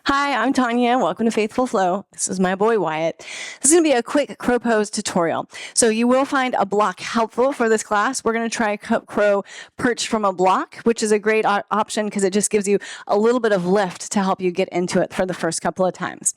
Hi, I'm Tanya. Welcome to Faithful Flow. This is my boy Wyatt. This is going to be a quick crow pose tutorial. So you will find a block helpful for this class. We're going to try crow perch from a block, which is a great option because it just gives you a little bit of lift to help you get into it for the first couple of times.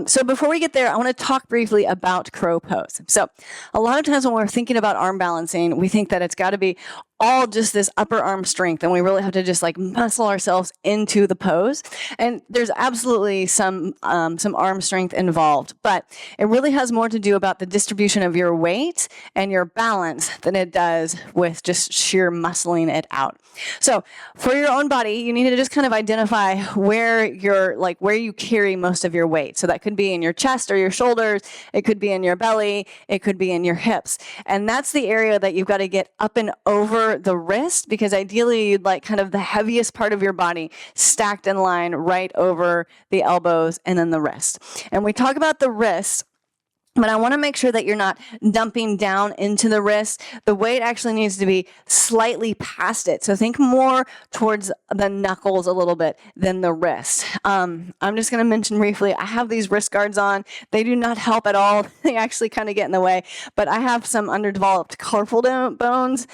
So before we get there, I want to talk briefly about crow pose. So a lot of times when we're thinking about arm balancing, we think that it's got to be all just this upper arm strength, and we really have to just like muscle ourselves into the pose. And there's absolutely some arm strength involved, but it really has more to do about the distribution of your weight and your balance than it does with just sheer muscling it out. So for your own body, you need to just kind of identify where you carry most of your weight. So that could be in your chest or your shoulders. It could be in your belly. It could be in your hips. And that's the area that you've got to get up and over the wrist, because ideally you'd like kind of the heaviest part of your body stacked in line right over the elbows and then the wrist. And we talk about the wrist, but I want to make sure that you're not dumping down into the wrist. The weight actually needs to be slightly past it. So think more towards the knuckles a little bit than the wrist. I'm just going to mention briefly, I have these wrist guards on. They do not help at all. They actually kind of get in the way, but I have some underdeveloped carpal bones.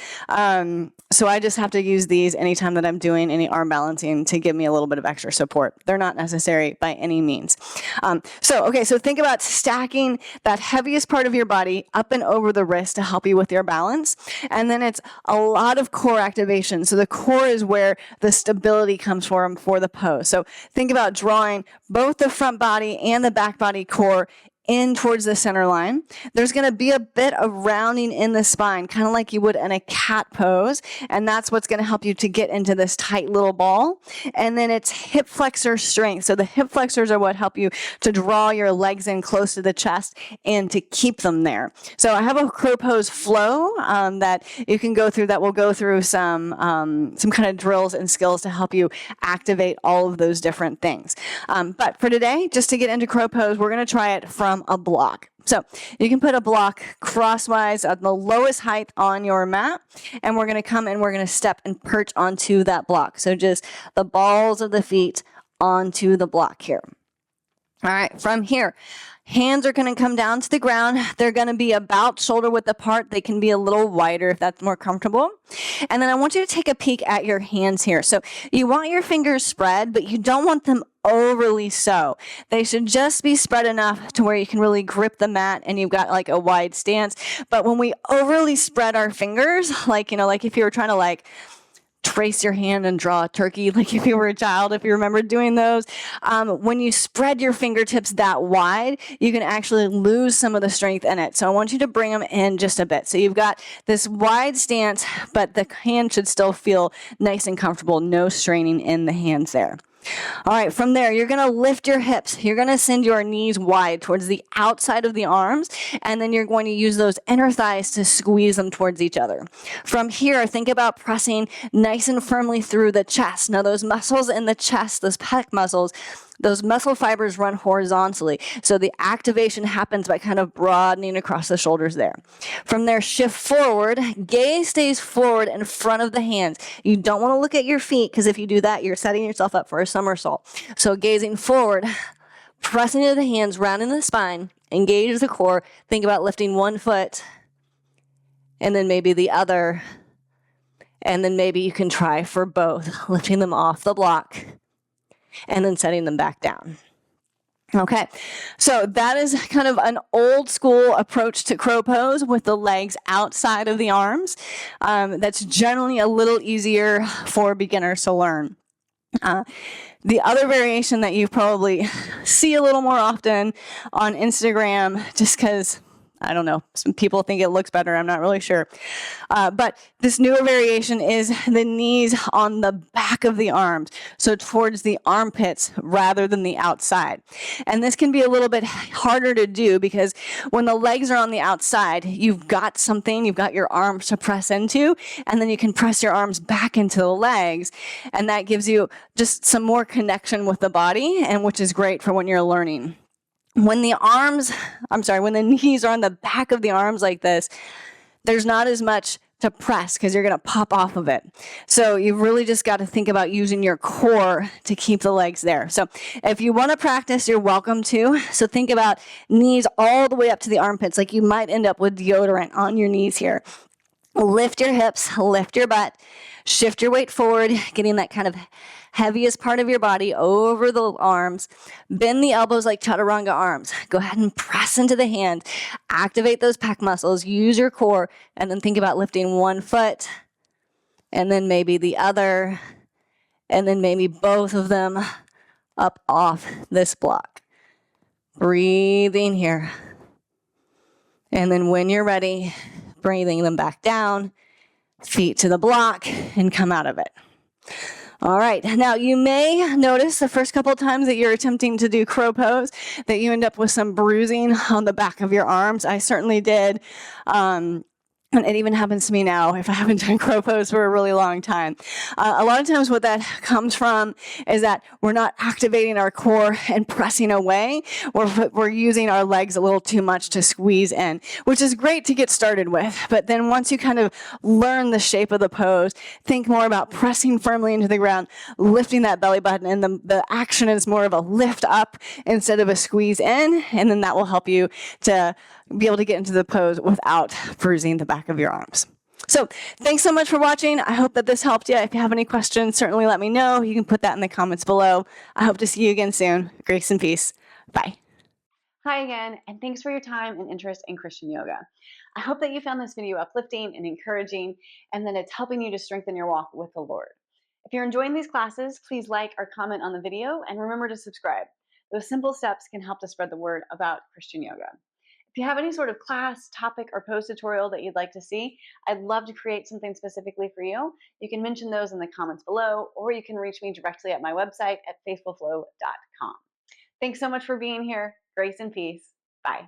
So I just have to use these anytime that I'm doing any arm balancing to give me a little bit of extra support. They're not necessary by any means. So think about stacking that heaviest part of your body up and over the wrist to help you with your balance. And then it's a lot of core activation. So the core is where the stability comes from for the pose. So think about drawing both the front body and the back body core in towards the center line. There's going to be a bit of rounding in the spine, kind of like you would in a cat pose. And that's what's going to help you to get into this tight little ball. And then it's hip flexor strength. So the hip flexors are what help you to draw your legs in close to the chest and to keep them there. So I have a crow pose flow that you can go through, that will go through some kind of drills and skills to help you activate all of those different things. But for today, just to get into crow pose, we're going to try it from a block. So you can put a block crosswise at the lowest height on your mat, and we're going to come and we're going to step and perch onto that block. So just the balls of the feet onto the block here. All right, from here, hands are going to come down to the ground. They're going to be about shoulder width apart. They can be a little wider if that's more comfortable. And then I want you to take a peek at your hands here. So you want your fingers spread, but you don't want them overly so. They should just be spread enough to where you can really grip the mat and you've got like a wide stance. But when we overly spread our fingers, like if you were trying to trace your hand and draw a turkey, like if you were a child, if you remember doing those. When you spread your fingertips that wide, you can actually lose some of the strength in it. So I want you to bring them in just a bit. So you've got this wide stance, but the hand should still feel nice and comfortable. No straining in the hands there. All right, from there, you're going to lift your hips. You're going to send your knees wide towards the outside of the arms, and then you're going to use those inner thighs to squeeze them towards each other. From here, think about pressing nice and firmly through the chest. Now, those muscles in the chest, those pec muscles, those muscle fibers run horizontally. So the activation happens by kind of broadening across the shoulders there. From there, shift forward. Gaze stays forward in front of the hands. You don't want to look at your feet, because if you do that, you're setting yourself up for a somersault. So gazing forward, pressing into the hands, rounding the spine, engage the core. Think about lifting one foot and then maybe the other. And then maybe you can try for both, lifting them off the block and then setting them back down. Okay, so that is kind of an old school approach to crow pose with the legs outside of the arms. That's generally a little easier for beginners to learn. The other variation that you probably see a little more often on Instagram, just because I don't know, some people think it looks better. I'm not really sure. But this newer variation is the knees on the back of the arms, so towards the armpits rather than the outside. And this can be a little bit harder to do because when the legs are on the outside, you've got your arms to press into, and then you can press your arms back into the legs, and that gives you just some more connection with the body, and which is great for when you're learning. When the knees are on the back of the arms like this, there's not as much to press because you're going to pop off of it. So you've really just got to think about using your core to keep the legs there. So if you want to practice, you're welcome to. So think about knees all the way up to the armpits, like you might end up with deodorant on your knees here. Lift your hips, lift your butt, shift your weight forward, getting that kind of heaviest part of your body over the arms. Bend the elbows like chaturanga arms. Go ahead and press into the hand. Activate those pec muscles, use your core, and then think about lifting one foot, and then maybe the other, and then maybe both of them up off this block. Breathing here. And then when you're ready, breathing them back down, feet to the block, and come out of it. All right, now you may notice the first couple of times that you're attempting to do crow pose that you end up with some bruising on the back of your arms. I certainly did. And it even happens to me now if I haven't done crow pose for a really long time. A lot of times what that comes from is that we're not activating our core and pressing away. We're using our legs a little too much to squeeze in, which is great to get started with. But then once you kind of learn the shape of the pose, think more about pressing firmly into the ground, lifting that belly button, and the action is more of a lift up instead of a squeeze in. And then that will help you to be able to get into the pose without bruising the back of your arms. So thanks so much for watching. I hope that this helped you. If you have any questions, certainly let me know. You can put that in the comments below. I hope to see you again soon. Grace and peace. Bye. Hi again, and thanks for your time and interest in Christian yoga. I hope that you found this video uplifting and encouraging, and that it's helping you to strengthen your walk with the Lord. If you're enjoying these classes, please like or comment on the video, and remember to subscribe. Those simple steps can help to spread the word about Christian yoga. If you have any sort of class, topic, or pose tutorial that you'd like to see, I'd love to create something specifically for you. You can mention those in the comments below, or you can reach me directly at my website at faithfulflow.com. Thanks so much for being here. Grace and peace. Bye.